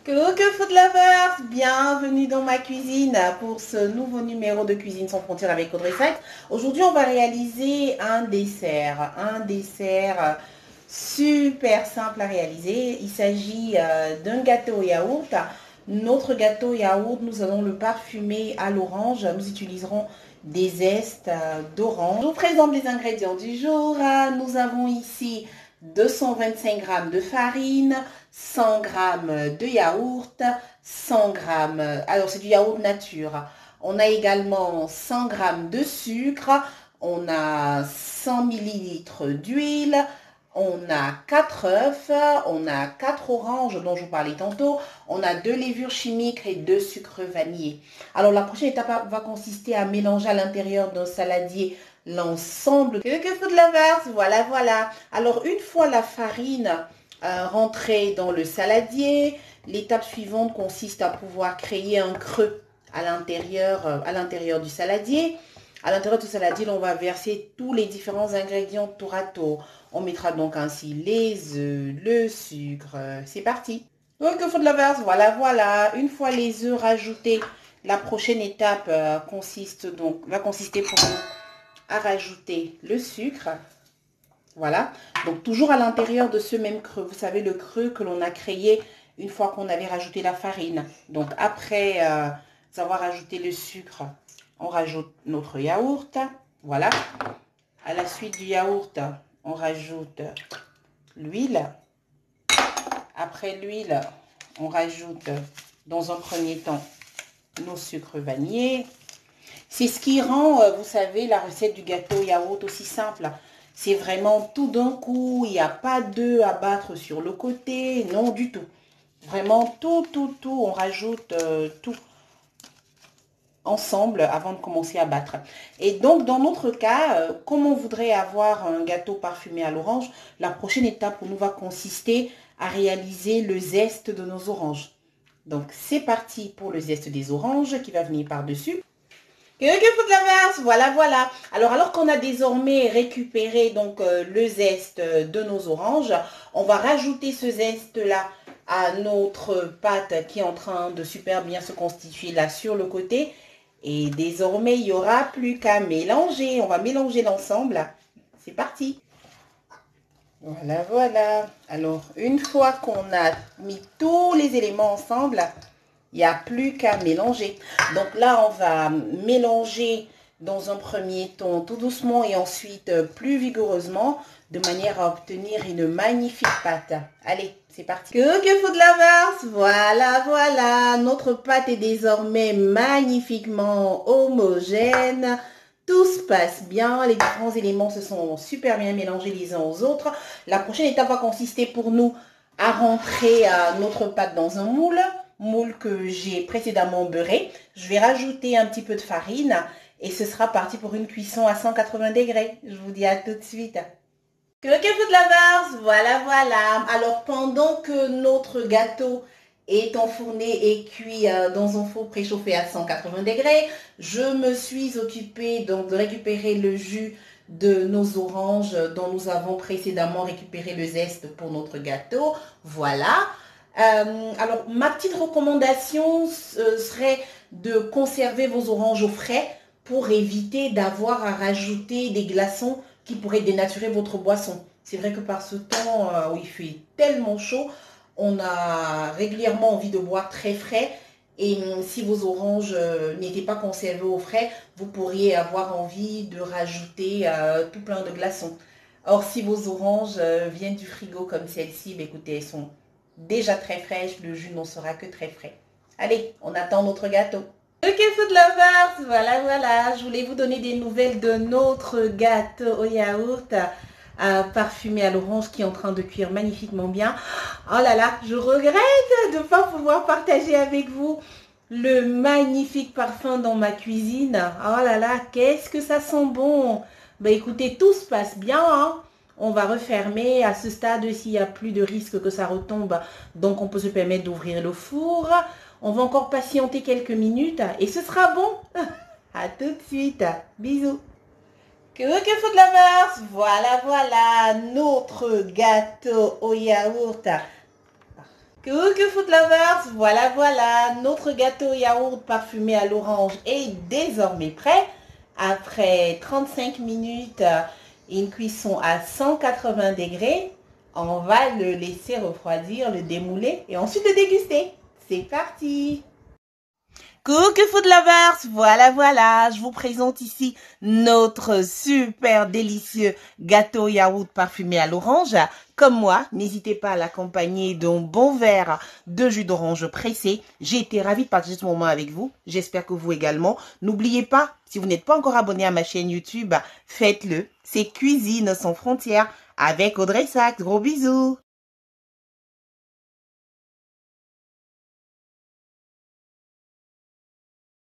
Coucou Food Lovers, bienvenue dans ma cuisine pour ce nouveau numéro de Cuisine sans frontières avec Audrey Sykes. Aujourd'hui, on va réaliser un dessert super simple à réaliser. Il s'agit d'un gâteau au yaourt. Notre gâteau au yaourt, nous allons le parfumer à l'orange. Nous utiliserons des zestes d'orange. Je vous présente les ingrédients du jour. Nous avons ici 225 g de farine, 100 g de yaourt, 100 g, alors c'est du yaourt nature. On a également 100 g de sucre, on a 100 ml d'huile, on a 4 œufs, on a 4 oranges dont je vous parlais tantôt, on a 2 levures chimiques et 2 sucres vanillés. Alors la prochaine étape va consister à mélanger à l'intérieur d'un saladier l'ensemble que Food Lovers, voilà. Alors une fois la farine rentrée dans le saladier, l'étape suivante consiste à pouvoir créer un creux à l'intérieur du saladier. À l'intérieur du saladier, on va verser tous les différents ingrédients tour à tour. On mettra donc ainsi les œufs, le sucre. C'est parti. Donc, Food Lovers, voilà. Une fois les œufs rajoutés, la prochaine étape va consister pour nous à rajouter le sucre. Voilà. Donc, toujours à l'intérieur de ce même creux. Vous savez, le creux que l'on a créé une fois qu'on avait rajouté la farine. Donc, après avoir rajouté le sucre, on rajoute notre yaourt. Voilà. À la suite du yaourt, on rajoute l'huile. Après l'huile, on rajoute dans un premier temps nos sucres vanillés. C'est ce qui rend, vous savez, la recette du gâteau yaourt aussi simple. C'est vraiment tout d'un coup, il n'y a pas d'œufs à battre sur le côté, non du tout. Vraiment tout, on rajoute tout ensemble avant de commencer à battre. Et donc, dans notre cas, comme on voudrait avoir un gâteau parfumé à l'orange, la prochaine étape pour nous va consister à réaliser le zeste de nos oranges. Donc, c'est parti pour le zeste des oranges qui va venir par-dessus. Food Lovers, voilà. Alors qu'on a désormais récupéré donc le zeste de nos oranges, on va rajouter ce zeste-là à notre pâte qui est en train de super bien se constituer là sur le côté. Et désormais, il n'y aura plus qu'à mélanger. On va mélanger l'ensemble. C'est parti. Voilà. Alors, une fois qu'on a mis tous les éléments ensemble, il n'y a plus qu'à mélanger. Donc là, on va mélanger dans un premier temps tout doucement et ensuite plus vigoureusement de manière à obtenir une magnifique pâte. Allez, c'est parti. Coucou Food Lovers, voilà. Notre pâte est désormais magnifiquement homogène. Tout se passe bien, les différents éléments se sont super bien mélangés les uns aux autres. La prochaine étape va consister pour nous à rentrer notre pâte dans un moule que j'ai précédemment beurré. Je vais rajouter un petit peu de farine et ce sera parti pour une cuisson à 180 degrés. Je vous dis à tout de suite. Coucou Food Lovers, voilà. Alors pendant que notre gâteau est enfourné et cuit dans un four préchauffé à 180 degrés, je me suis occupée donc de récupérer le jus de nos oranges dont nous avons précédemment récupéré le zeste pour notre gâteau. Voilà. Alors, ma petite recommandation serait de conserver vos oranges au frais pour éviter d'avoir à rajouter des glaçons qui pourraient dénaturer votre boisson. C'est vrai que par ce temps où il fait tellement chaud, on a régulièrement envie de boire très frais. Et si vos oranges n'étaient pas conservées au frais, vous pourriez avoir envie de rajouter tout plein de glaçons. Or, si vos oranges viennent du frigo comme celle-ci, écoutez, elles sont déjà très fraîches, le jus n'en sera que très frais. Allez, on attend notre gâteau. Ok Food Lovers, voilà, je voulais vous donner des nouvelles de notre gâteau au yaourt parfumé à l'orange qui est en train de cuire magnifiquement bien. Oh là là, je regrette de ne pas pouvoir partager avec vous le magnifique parfum dans ma cuisine. Oh là là, qu'est-ce que ça sent bon. Écoutez, tout se passe bien, hein. On va refermer à ce stade s'il n'y a plus de risque que ça retombe. Donc, on peut se permettre d'ouvrir le four. On va encore patienter quelques minutes et ce sera bon. À tout de suite. Bisous. Coucou Food Lovers, voilà, notre gâteau au yaourt Coucou Food Lovers, voilà, notre gâteau yaourt parfumé à l'orange est désormais prêt. Après 35 minutes et une cuisson à 180 degrés, on va le laisser refroidir, le démouler et ensuite le déguster. C'est parti! Coucou Food Lovers, voilà, je vous présente ici notre super délicieux gâteau yaourt parfumé à l'orange. Comme moi, n'hésitez pas à l'accompagner d'un bon verre de jus d'orange pressé. J'ai été ravie de partager ce moment avec vous. J'espère que vous également. N'oubliez pas, si vous n'êtes pas encore abonné à ma chaîne YouTube, faites-le. C'est Cuisine sans frontières avec Audrey Sachs. Gros bisous.